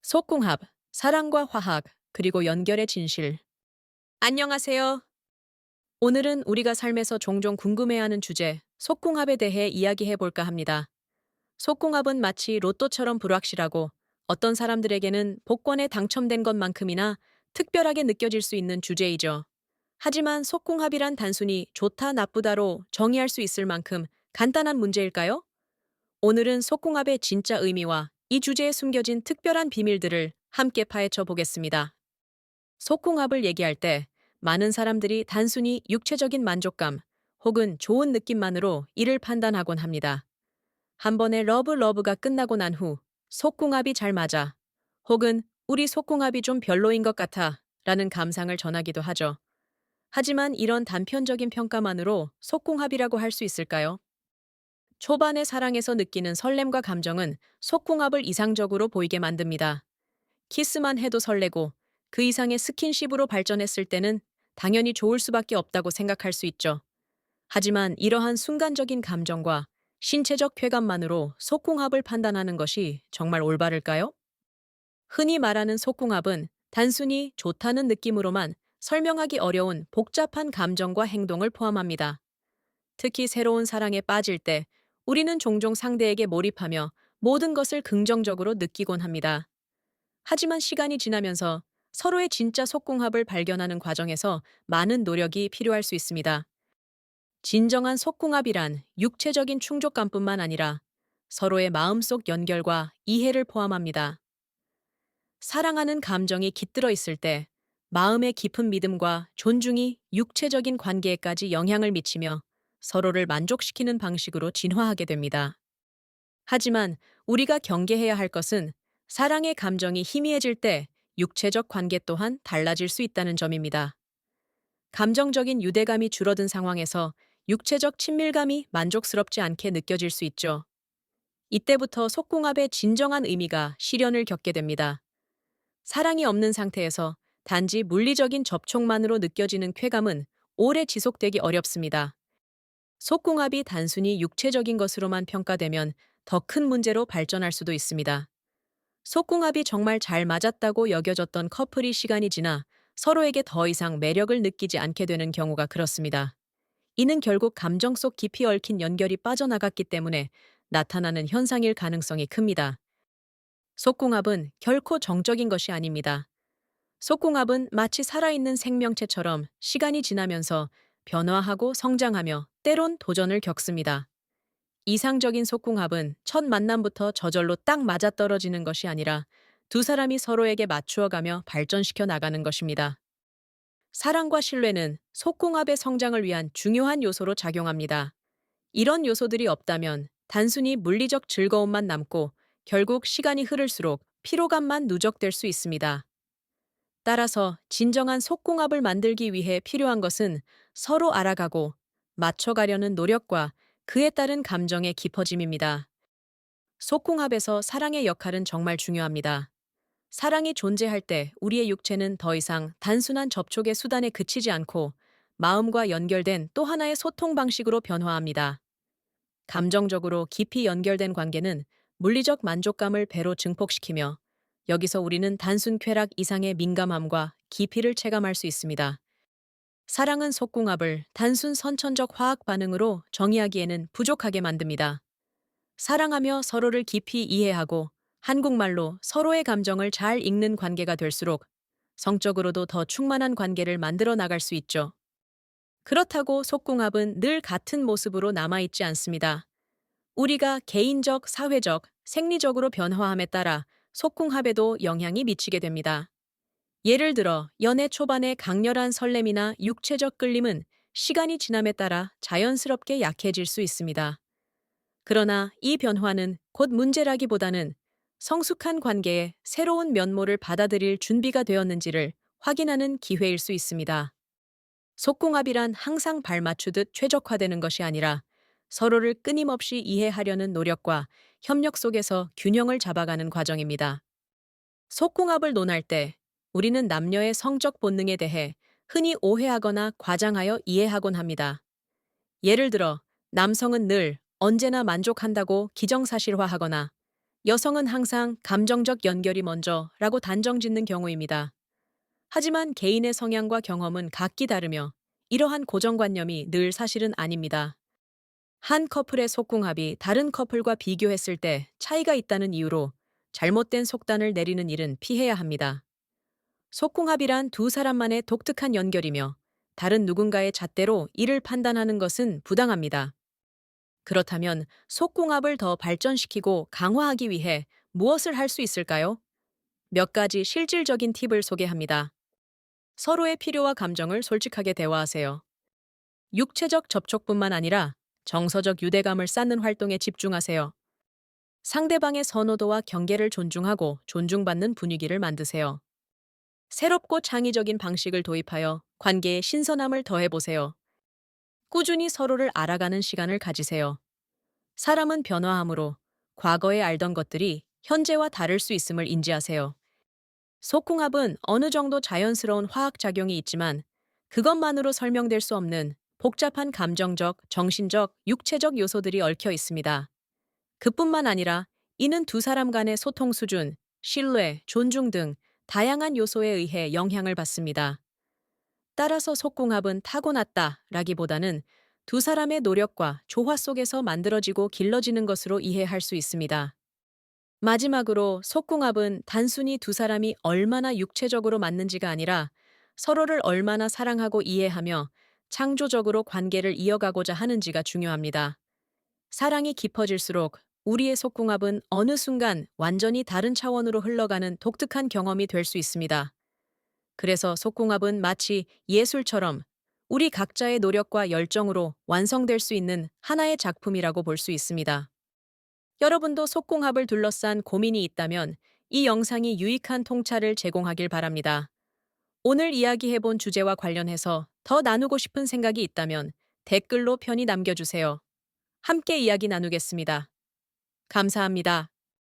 속궁합, 사랑과 화학, 그리고 연결의 진실. 안녕하세요. 오늘은 우리가 삶에서 종종 궁금해하는 주제, 속궁합에 대해 이야기해 볼까 합니다. 속궁합은 마치 로또처럼 불확실하고 어떤 사람들에게는 복권에 당첨된 것만큼이나 특별하게 느껴질 수 있는 주제이죠. 하지만 속궁합이란 단순히 좋다, 나쁘다로 정의할 수 있을 만큼 간단한 문제일까요? 오늘은 속궁합의 진짜 의미와 이 주제에 숨겨진 특별한 비밀들을 함께 파헤쳐 보겠습니다. 속궁합을 얘기할 때 많은 사람들이 단순히 육체적인 만족감 혹은 좋은 느낌만으로 이를 판단하곤 합니다. 한 번의 러브가 끝나고 난 후 속궁합이 잘 맞아 혹은 우리 속궁합이 좀 별로인 것 같아 라는 감상을 전하기도 하죠. 하지만 이런 단편적인 평가만으로 속궁합이라고 할 수 있을까요? 초반의 사랑에서 느끼는 설렘과 감정은 속궁합을 이상적으로 보이게 만듭니다. 키스만 해도 설레고 그 이상의 스킨십으로 발전했을 때는 당연히 좋을 수밖에 없다고 생각할 수 있죠. 하지만 이러한 순간적인 감정과 신체적 쾌감만으로 속궁합을 판단하는 것이 정말 올바를까요? 흔히 말하는 속궁합은 단순히 좋다는 느낌으로만 설명하기 어려운 복잡한 감정과 행동을 포함합니다. 특히 새로운 사랑에 빠질 때 우리는 종종 상대에게 몰입하며 모든 것을 긍정적으로 느끼곤 합니다. 하지만 시간이 지나면서 서로의 진짜 속궁합을 발견하는 과정에서 많은 노력이 필요할 수 있습니다. 진정한 속궁합이란 육체적인 충족감뿐만 아니라 서로의 마음속 연결과 이해를 포함합니다. 사랑하는 감정이 깃들어 있을 때 마음의 깊은 믿음과 존중이 육체적인 관계에까지 영향을 미치며 서로를 만족시키는 방식으로 진화하게 됩니다. 하지만 우리가 경계해야 할 것은 사랑의 감정이 희미해질 때 육체적 관계 또한 달라질 수 있다는 점입니다. 감정적인 유대감이 줄어든 상황에서 육체적 친밀감이 만족스럽지 않게 느껴질 수 있죠. 이때부터 속궁합의 진정한 의미가 실현을 겪게 됩니다. 사랑이 없는 상태에서 단지 물리적인 접촉만으로 느껴지는 쾌감은 오래 지속되기 어렵습니다. 속궁합이 단순히 육체적인 것으로만 평가되면 더 큰 문제로 발전할 수도 있습니다. 속궁합이 정말 잘 맞았다고 여겨졌던 커플이 시간이 지나 서로에게 더 이상 매력을 느끼지 않게 되는 경우가 그렇습니다. 이는 결국 감정 속 깊이 얽힌 연결이 빠져나갔기 때문에 나타나는 현상일 가능성이 큽니다. 속궁합은 결코 정적인 것이 아닙니다. 속궁합은 마치 살아있는 생명체처럼 시간이 지나면서 변화하고 성장하며 때론 도전을 겪습니다. 이상적인 속궁합은 첫 만남부터 저절로 딱 맞아떨어지는 것이 아니라 두 사람이 서로에게 맞추어가며 발전시켜 나가는 것입니다. 사랑과 신뢰는 속궁합의 성장을 위한 중요한 요소로 작용합니다. 이런 요소들이 없다면 단순히 물리적 즐거움만 남고 결국 시간이 흐를수록 피로감만 누적될 수 있습니다. 따라서 진정한 속궁합을 만들기 위해 필요한 것은 서로 알아가고 맞춰가려는 노력과 그에 따른 감정의 깊어짐입니다. 속궁합에서 사랑의 역할은 정말 중요합니다. 사랑이 존재할 때 우리의 육체는 더 이상 단순한 접촉의 수단에 그치지 않고 마음과 연결된 또 하나의 소통 방식으로 변화합니다. 감정적으로 깊이 연결된 관계는 물리적 만족감을 배로 증폭시키며 여기서 우리는 단순 쾌락 이상의 민감함과 깊이를 체감할 수 있습니다. 사랑은 속궁합을 단순 선천적 화학 반응으로 정의하기에는 부족하게 만듭니다. 사랑하며 서로를 깊이 이해하고 한국말로 서로의 감정을 잘 읽는 관계가 될수록 성적으로도 더 충만한 관계를 만들어 나갈 수 있죠. 그렇다고 속궁합은 늘 같은 모습으로 남아있지 않습니다. 우리가 개인적, 사회적, 생리적으로 변화함에 따라 속궁합에도 영향이 미치게 됩니다. 예를 들어 연애 초반의 강렬한 설렘이나 육체적 끌림은 시간이 지남에 따라 자연스럽게 약해질 수 있습니다. 그러나 이 변화는 곧 문제라기보다는 성숙한 관계의 새로운 면모를 받아들일 준비가 되었는지를 확인하는 기회일 수 있습니다. 속궁합이란 항상 발맞추듯 최적화되는 것이 아니라 서로를 끊임없이 이해하려는 노력과 협력 속에서 균형을 잡아가는 과정입니다. 속궁합을 논할 때 우리는 남녀의 성적 본능에 대해 흔히 오해하거나 과장하여 이해하곤 합니다. 예를 들어 남성은 늘 언제나 만족한다고 기정사실화하거나 여성은 항상 감정적 연결이 먼저라고 단정 짓는 경우입니다. 하지만 개인의 성향과 경험은 각기 다르며 이러한 고정관념이 늘 사실은 아닙니다. 한 커플의 속궁합이 다른 커플과 비교했을 때 차이가 있다는 이유로 잘못된 속단을 내리는 일은 피해야 합니다. 속궁합이란 두 사람만의 독특한 연결이며 다른 누군가의 잣대로 이를 판단하는 것은 부당합니다. 그렇다면 속궁합을 더 발전시키고 강화하기 위해 무엇을 할 수 있을까요? 몇 가지 실질적인 팁을 소개합니다. 서로의 필요와 감정을 솔직하게 대화하세요. 육체적 접촉뿐만 아니라 정서적 유대감을 쌓는 활동에 집중하세요. 상대방의 선호도와 경계를 존중하고 존중받는 분위기를 만드세요. 새롭고 창의적인 방식을 도입하여 관계에 신선함을 더해보세요. 꾸준히 서로를 알아가는 시간을 가지세요. 사람은 변화하므로 과거에 알던 것들이 현재와 다를 수 있음을 인지하세요. 속궁합은 어느 정도 자연스러운 화학작용이 있지만 그것만으로 설명될 수 없는 복잡한 감정적, 정신적, 육체적 요소들이 얽혀 있습니다. 그뿐만 아니라 이는 두 사람 간의 소통 수준, 신뢰, 존중 등 다양한 요소에 의해 영향을 받습니다. 따라서 속궁합은 타고났다라기보다는 두 사람의 노력과 조화 속에서 만들어지고 길러지는 것으로 이해할 수 있습니다. 마지막으로 속궁합은 단순히 두 사람이 얼마나 육체적으로 맞는지가 아니라 서로를 얼마나 사랑하고 이해하며 창조적으로 관계를 이어가고자 하는지가 중요합니다. 사랑이 깊어질수록 우리의 속궁합은 어느 순간 완전히 다른 차원으로 흘러가는 독특한 경험이 될 수 있습니다. 그래서 속궁합은 마치 예술처럼 우리 각자의 노력과 열정으로 완성될 수 있는 하나의 작품이라고 볼 수 있습니다. 여러분도 속궁합을 둘러싼 고민이 있다면 이 영상이 유익한 통찰을 제공하길 바랍니다. 오늘 이야기해본 주제와 관련해서 더 나누고 싶은 생각이 있다면 댓글로 편히 남겨주세요. 함께 이야기 나누겠습니다. 감사합니다.